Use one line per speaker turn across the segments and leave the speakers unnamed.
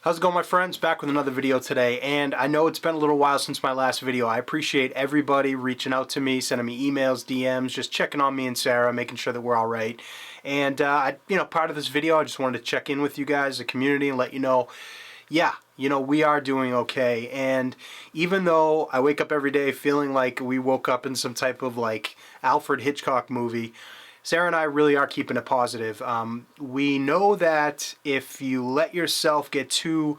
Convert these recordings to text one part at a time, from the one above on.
How's it going, my friends? Back with another video today, and I know it's been a little while since my last video. I appreciate everybody reaching out to me, sending me emails, DMs, just checking on me and Sarah, making sure that we're all right. And part of this video, I just wanted to check in with you guys, the community, and let you know, yeah, we are doing okay. And even though I wake up every day feeling like we woke up in some type of like Alfred Hitchcock movie, Sarah and I really are keeping it positive. We know that if you let yourself get too,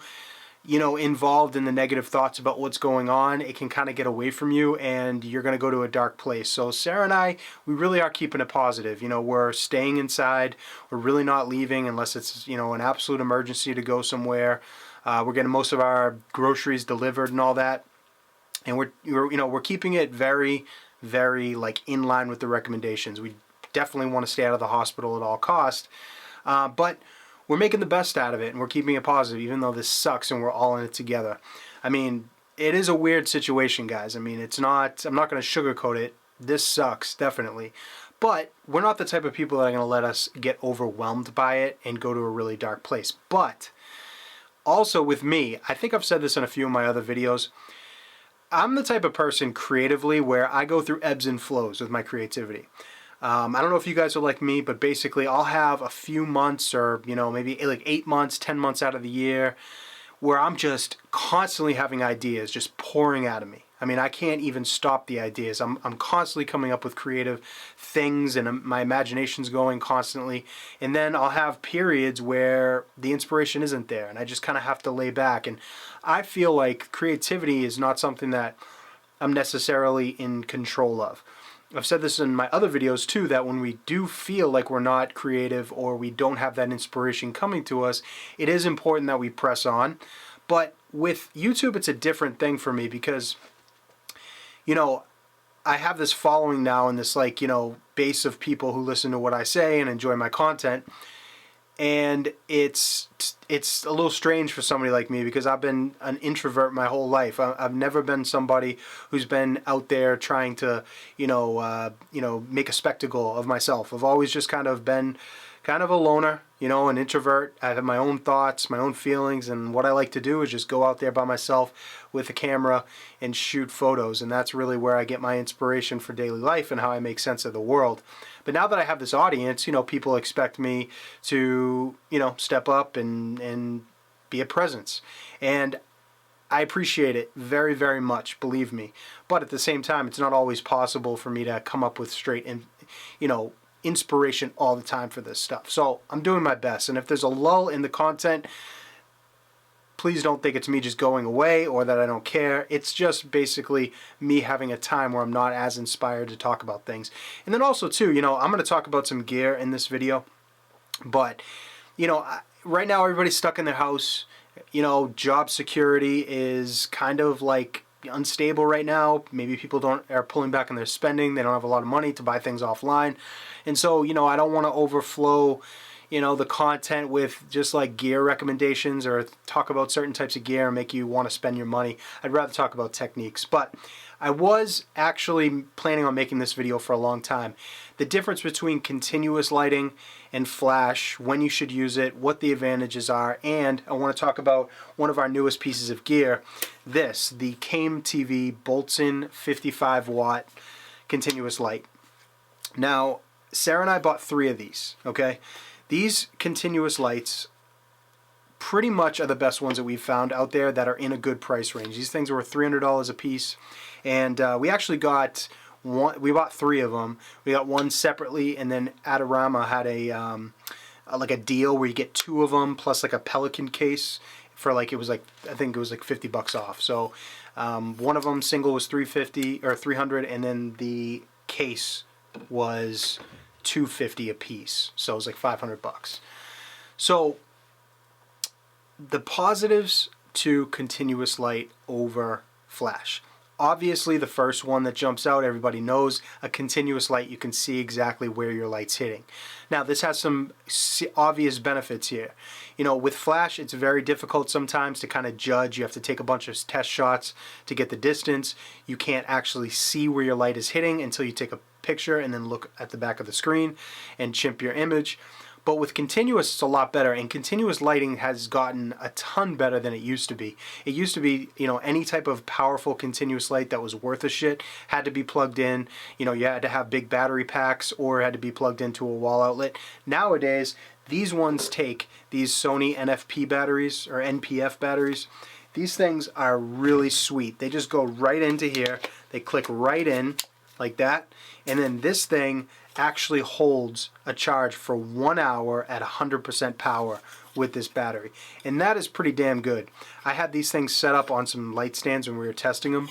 involved in the negative thoughts about what's going on, it can kind of get away from you and you're going to go to a dark place. So Sarah and I, we really are keeping it positive. We're staying inside. We're really not leaving unless it's, an absolute emergency to go somewhere. We're getting most of our groceries delivered and all that. And we're keeping it very, very in line with the recommendations. We definitely want to stay out of the hospital at all costs, but we're making the best out of it and we're keeping it positive, even though this sucks and we're all in it together. I mean, it is a weird situation, guys. I mean, I'm not going to sugarcoat it. This sucks, definitely. But we're not the type of people that are going to let us get overwhelmed by it and go to a really dark place. But also with me, I think I've said this in a few of my other videos, I'm the type of person creatively where I go through ebbs and flows with my creativity. I don't know if you guys are like me, but basically I'll have a few months or, maybe like 8 months, 10 months out of the year where I'm just constantly having ideas just pouring out of me. I mean, I can't even stop the ideas. I'm constantly coming up with creative things and my imagination's going constantly. And then I'll have periods where the inspiration isn't there and I just kind of have to lay back. And I feel like creativity is not something that I'm necessarily in control of. I've said this in my other videos too, that when we do feel like we're not creative or we don't have that inspiration coming to us, it is important that we press on. But with YouTube, it's a different thing for me because, I have this following now and this base of people who listen to what I say and enjoy my content. And it's a little strange for somebody like me because I've been an introvert my whole life. I've never been somebody who's been out there trying to, make a spectacle of myself. I've always just kind of been a loner, an introvert. I have my own thoughts, my own feelings, and what I like to do is just go out there by myself with a camera and shoot photos. And that's really where I get my inspiration for daily life and how I make sense of the world. But now that I have this audience, people expect me to, step up and be a presence. And I appreciate it very, very much, believe me. But at the same time, it's not always possible for me to come up with straight, inspiration all the time for this stuff. So I'm doing my best. And if there's a lull in the content, please don't think it's me just going away or that I don't care. It's just me having a time where I'm not as inspired to talk about things. And then also too, I'm going to talk about some gear in this video. But, right now everybody's stuck in their house. Job security is kind of unstable right now. Maybe people are pulling back on their spending. They don't have a lot of money to buy things offline. And so, I don't want to overflow the content with just gear recommendations or talk about certain types of gear and make you want to spend your money. I'd rather talk about techniques. But I was actually planning on making this video for a long time. The difference between continuous lighting and flash, when you should use it, what the advantages are, and I want to talk about one of our newest pieces of gear, the Came TV Boltzen 55w continuous light. Now, Sarah and I bought 3 of these, okay? These continuous lights pretty much are the best ones that we've found out there that are in a good price range. These things were $300 a piece, and we actually got one. We bought 3 of them. We got one separately, and then Adorama had a deal where you get 2 of them plus a Pelican case for I think it was $50 off. So one of them single was $350 or $300, and then the case was $250 a piece, so it was $500. So the positives to continuous light over flash. Obviously, the first one that jumps out, everybody knows, a continuous light, you can see exactly where your light's hitting. Now, this has some obvious benefits here. With flash, it's very difficult sometimes to kind of judge. You have to take a bunch of test shots to get the distance. You can't actually see where your light is hitting until you take a picture and then look at the back of the screen and chimp your image. But with continuous, it's a lot better, and continuous lighting has gotten a ton better than it used to be. It used to be, you know, any type of powerful continuous light that was worth a shit had to be plugged in. You know, you had to have big battery packs or had to be plugged into a wall outlet. Nowadays, these ones take these Sony NFP batteries or NPF batteries. These things are really sweet. They just go right into here. They click right in like that. And then this thing actually holds a charge for 1 hour at 100% power with this battery. And that is pretty damn good. I had these things set up on some light stands when we were testing them,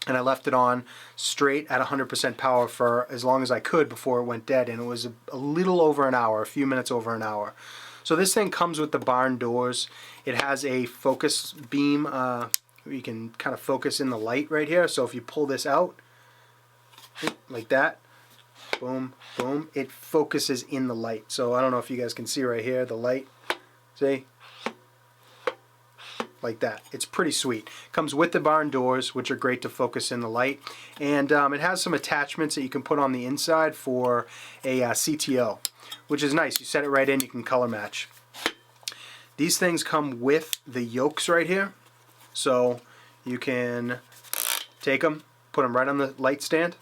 and I left it on straight at 100% power for as long as I could before it went dead, and it was a little over an hour, a few minutes over an hour. So this thing comes with the barn doors. It has a focus beam. You can kind of focus in the light right here. So if you pull this out, like that, boom, boom, it focuses in the light. So I don't know if you guys can see right here, the light, see? Like that. It's pretty sweet. Comes with the barn doors, which are great to focus in the light. And it has some attachments that you can put on the inside for a CTO, which is nice. You set it right in, you can color match. These things come with the yokes right here. So you can take them, put them right on the light stand,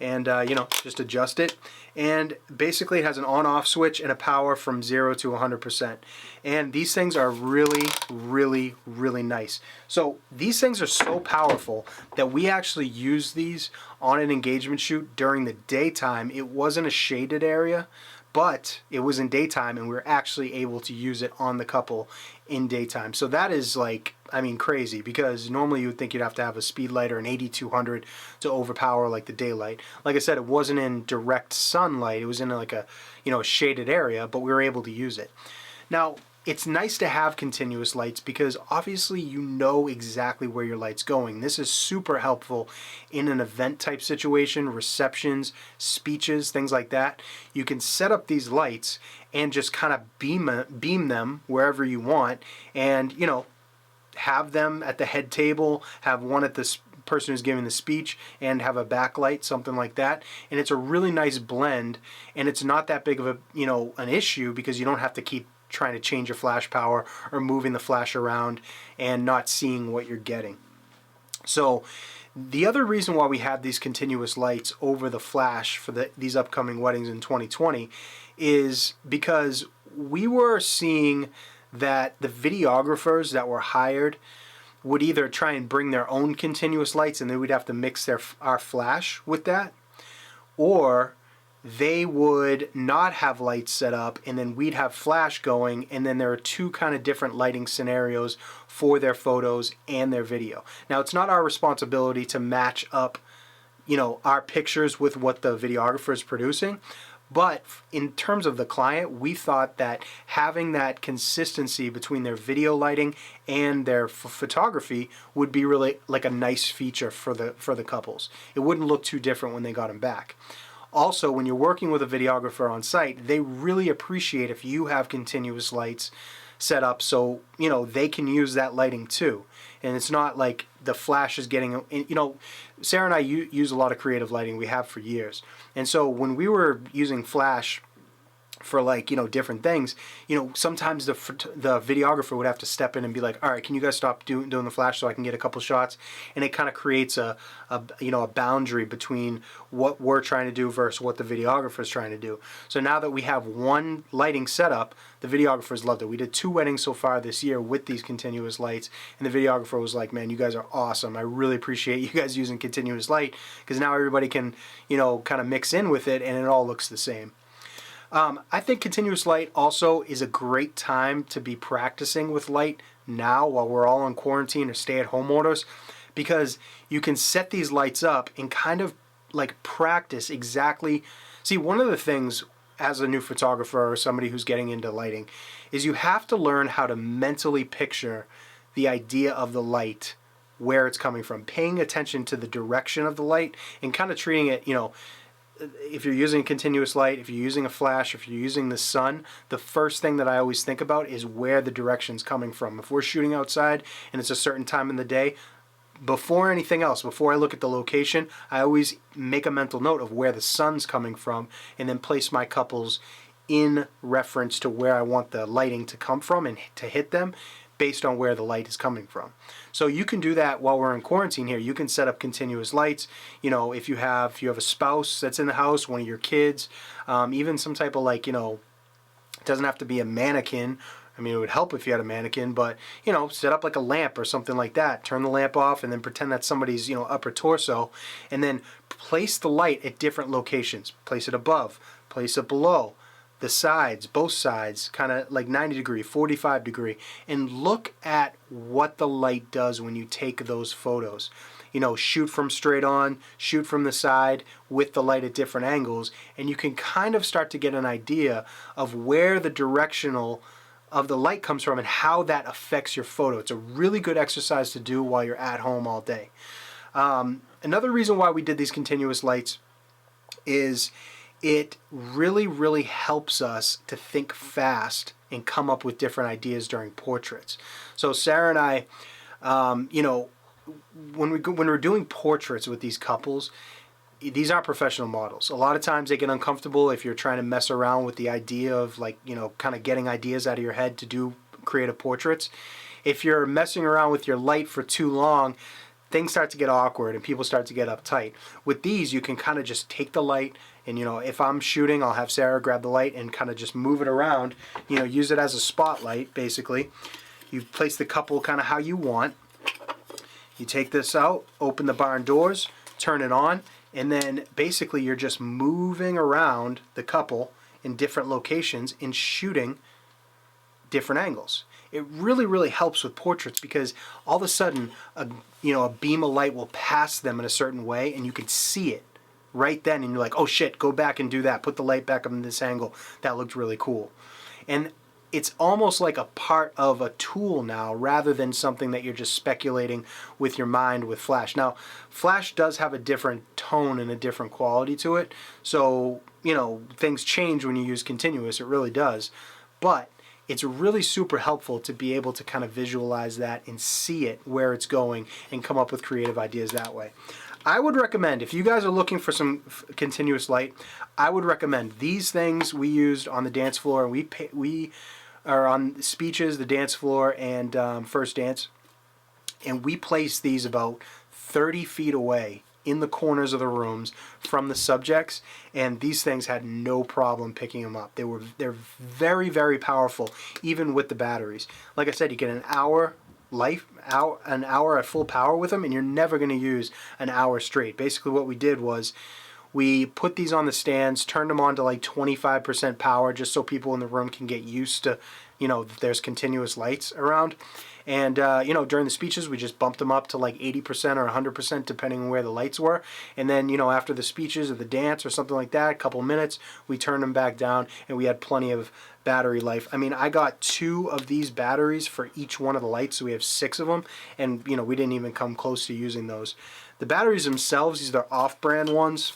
and you know, just adjust it. And basically it has an on-off switch and a power from 0 to 100%. And these things are really, really, really nice. So these things are so powerful that we actually use these on an engagement shoot during the daytime. It wasn't a shaded area, but it was in daytime, and we were actually able to use it on the couple in daytime. So that is, like, I mean, crazy, because normally you would think you'd have to have a speed light or an 8200 to overpower like the daylight. Like I said, it wasn't in direct sunlight. It was in like a, you know, a shaded area, but we were able to use it. Now, it's nice to have continuous lights because obviously you know exactly where your light's going. This is super helpful in an event type situation, receptions, speeches, things like that. You can set up these lights and just kind of beam them wherever you want, and, you know, have them at the head table, have one at this person who's giving the speech, and have a backlight, something like that. And it's a really nice blend, and it's not that big of a, you know, an issue, because you don't have to keep trying to change your flash power or moving the flash around and not seeing what you're getting. So the other reason why we have these continuous lights over the flash for these upcoming weddings in 2020 is because we were seeing that the videographers that were hired would either try and bring their own continuous lights, and then we'd have to mix our flash with that, or they would not have lights set up, and then we'd have flash going, and then there are two kind of different lighting scenarios for their photos and their video. Now, it's not our responsibility to match up, you know, our pictures with what the videographer is producing, but in terms of the client, we thought that having that consistency between their video lighting and their photography would be really like a nice feature for the couples. It wouldn't look too different when they got them back. Also, when you're working with a videographer on site, they really appreciate if you have continuous lights set up so, you know, they can use that lighting too. And it's not like the flash is getting, you know, Sarah and I use a lot of creative lighting. We have for years. And so when we were using flash for, like, you know, different things, you know, sometimes the videographer would have to step in and be like, all right, can you guys stop doing the flash so I can get a couple shots? And it kind of creates a you know, a boundary between what we're trying to do versus what the videographer is trying to do. So now that we have one lighting setup, the videographers loved it. We did 2 weddings so far this year with these continuous lights, and the videographer was like, man, you guys are awesome. I really appreciate you guys using continuous light, because now everybody can, you know, kind of mix in with it and it all looks the same. I think continuous light also is a great time to be practicing with light now while we're all on quarantine or stay-at-home orders, because you can set these lights up and kind of like practice exactly. See, one of the things as a new photographer or somebody who's getting into lighting is you have to learn how to mentally picture the idea of the light, where it's coming from, paying attention to the direction of the light and kind of treating it, you know, if you're using continuous light, if you're using a flash, if you're using the sun, the first thing that I always think about is where the direction's coming from. If we're shooting outside and it's a certain time in the day, before anything else, before I look at the location, I always make a mental note of where the sun's coming from and then place my couples in reference to where I want the lighting to come from and to hit them based on where the light is coming from. So you can do that while we're in quarantine here. You can set up continuous lights. You know, if you have a spouse that's in the house, one of your kids, even some type of like, you know, it doesn't have to be a mannequin. I mean, it would help if you had a mannequin, but, you know, set up like a lamp or something like that. Turn the lamp off and then pretend that's somebody's, you know, upper torso, and then place the light at different locations. Place it above, place it below, the sides, both sides, kind of like 90 degree, 45 degree, and look at what the light does when you take those photos. You know, shoot from straight on, shoot from the side with the light at different angles, and you can kind of start to get an idea of where the directional of the light comes from and how that affects your photo. It's a really good exercise to do while you're at home all day. Another reason why we did these continuous lights is it really helps us to think fast and come up with different ideas during portraits. So Sarah and I, you know, when we're doing portraits with these couples, these aren't professional models. A lot of times they get uncomfortable if you're trying to mess around with the idea of, like, you know, kind of getting ideas out of your head to do creative portraits. If you're messing around with your light for too long, things start to get awkward and people start to get uptight. With these, you can kind of just take the light and, you know, if I'm shooting, I'll have Sarah grab the light and kind of just move it around, you know, use it as a spotlight, basically. You place the couple kind of how you want. You take this out, open the barn doors, turn it on, and then basically you're just moving around the couple in different locations and shooting different angles. It really helps with portraits because all of a sudden a beam of light will pass them in a certain way and you can see it right then, and you're like, oh shit, go back and do that, put the light back up in this angle, that looked really cool. And it's almost like a part of a tool now rather than something that you're just speculating with your mind with Flash. Now, Flash does have a different tone and a different quality to it, so, you know, things change when you use continuous, it really does. But it's really super helpful to be able to kind of visualize that and see it where it's going and come up with creative ideas that way. I would recommend, if you guys are looking for some continuous light, I would recommend these things we used on the dance floor. We are on speeches, the dance floor, and first dance, and we placed these about 30 feet away in the corners of the rooms from the subjects, and these things had no problem picking them up. They're very powerful, even with the batteries. Like I said, you get an hour at full power with them, and you're never going to use an hour straight. Basically what we did was we put these on the stands, turned them on to like 25% power just so people in the room can get used to, you know, there's continuous lights around. And, you know, during the speeches, we just bumped them up to like 80% or 100% depending on where the lights were. And then, you know, after the speeches or the dance or something like that, a couple minutes, we turned them back down and we had plenty of battery life. I mean, I got 2 of these batteries for each one of the lights, so we have 6 of them. And, you know, we didn't even come close to using those. The batteries themselves, these are off-brand ones.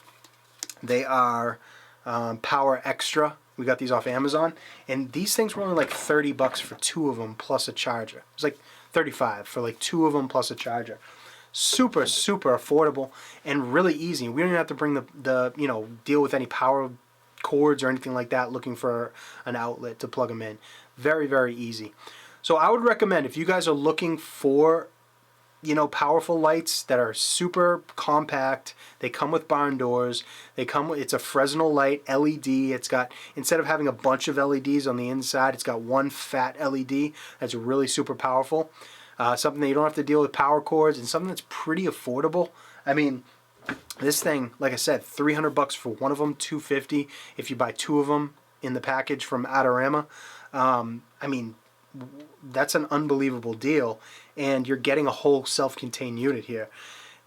They are Power Extra. We got these off Amazon, and these things were only like $30 for 2 of them plus a charger. It was like $35 for like 2 of them plus a charger. Super affordable and really easy. We don't even have to bring the you know, deal with any power cords or anything like that looking for an outlet to plug them in. Very easy. So I would recommend, if you guys are looking for, you know, powerful lights that are super compact, they come with barn doors, it's a Fresnel light, LED, it's got, instead of having a bunch of LEDs on the inside, it's got one fat LED that's really super powerful. Something that you don't have to deal with power cords, and something that's pretty affordable. I mean, this thing, like I said, $300 for one of them, $250 if you buy 2 of them in the package from Adorama. I mean, that's an unbelievable deal, and you're getting a whole self-contained unit here.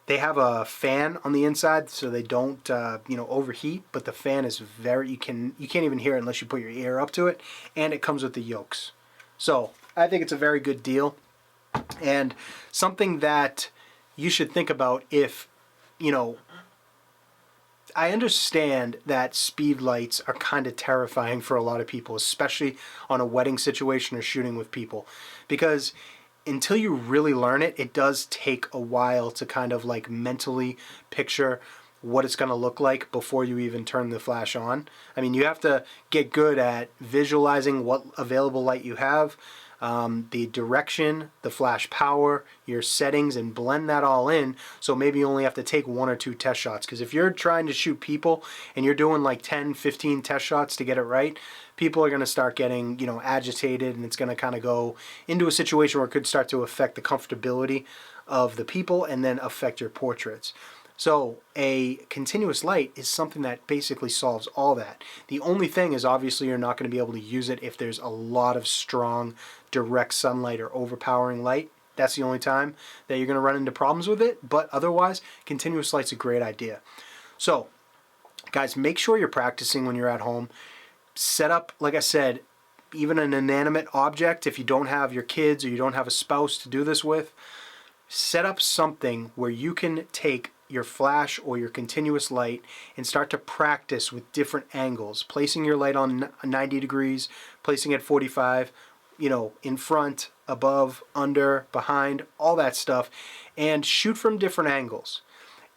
They have a fan on the inside so they don't you know, overheat, but the fan is you can't even hear it unless you put your ear up to it, and it comes with the yokes. So I think it's a very good deal, and something that you should think about if, you know, I understand that speed lights are kind of terrifying for a lot of people, especially on a wedding situation or shooting with people, because until you really learn it, it does take a while to kind of like mentally picture what it's going to look like before you even turn the flash on. I mean, you have to get good at visualizing what available light you have, the direction, the flash power, your settings, and blend that all in. So maybe you only have to take 1 or 2 test shots. Because if you're trying to shoot people and you're doing like 10, 15 test shots to get it right, people are going to start getting, you know, agitated, and it's going to kind of go into a situation where it could start to affect the comfortability of the people and then affect your portraits. So a continuous light is something that basically solves all that. The only thing is, obviously, you're not going to be able to use it if there's a lot of strong direct sunlight or overpowering light. That's the only time that you're going to run into problems with it. But otherwise, continuous light's a great idea. So guys, make sure you're practicing when you're at home. Set up, like I said, even an inanimate object. If you don't have your kids or you don't have a spouse to do this with, set up something where you can take your flash or your continuous light and start to practice with different angles, placing your light on 90 degrees, placing it 45, you know, in front, above, under, behind, all that stuff, and shoot from different angles.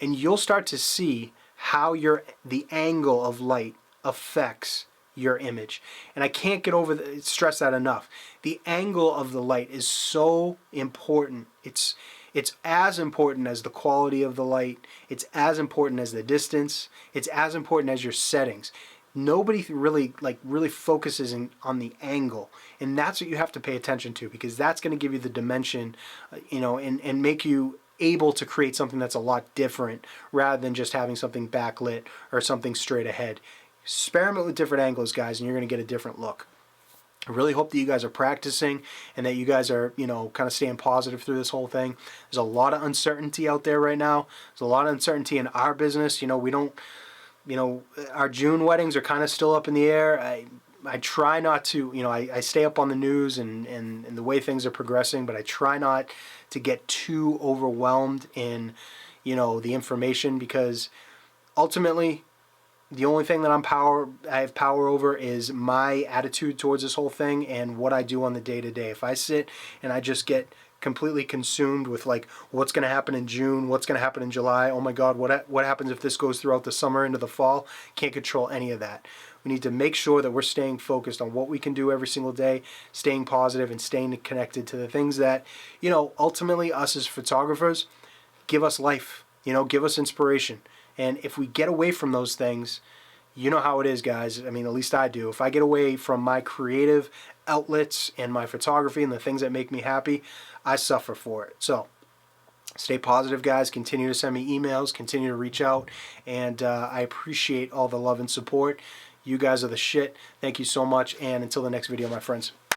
And you'll start to see how the angle of light affects your image. And I can't stress that enough. The angle of the light is so important. It's as important as the quality of the light. It's as important as the distance. It's as important as your settings. Nobody really focuses on the angle, and that's what you have to pay attention to, because that's going to give you the dimension, you know, and make you able to create something that's a lot different rather than just having something backlit or something straight ahead. Experiment with different angles, guys, and you're going to get a different look. I really hope that you guys are practicing and that you guys are, you know, kind of staying positive through this whole thing. There's a lot of uncertainty out there right now. There's a lot of uncertainty in our business. You know, we don't, you know, our June weddings are kind of still up in the air. I try not to, you know, I stay up on the news and the way things are progressing, but I try not to get too overwhelmed in, you know, the information, because ultimately the only thing that I have power over is my attitude towards this whole thing and what I do on the day-to-day. If I sit and I just get completely consumed with like what's going to happen in June, what's going to happen in July, oh my God, what happens if this goes throughout the summer into the fall? Can't control any of that. We need to make sure that we're staying focused on what we can do every single day, staying positive and staying connected to the things that, you know, ultimately us as photographers give us life, you know, give us inspiration. And if we get away from those things, you know how it is, guys. I mean, at least I do. If I get away from my creative outlets and my photography and the things that make me happy, I suffer for it. So stay positive, guys. Continue to send me emails. Continue to reach out. And I appreciate all the love and support. You guys are the shit. Thank you so much. And until the next video, my friends.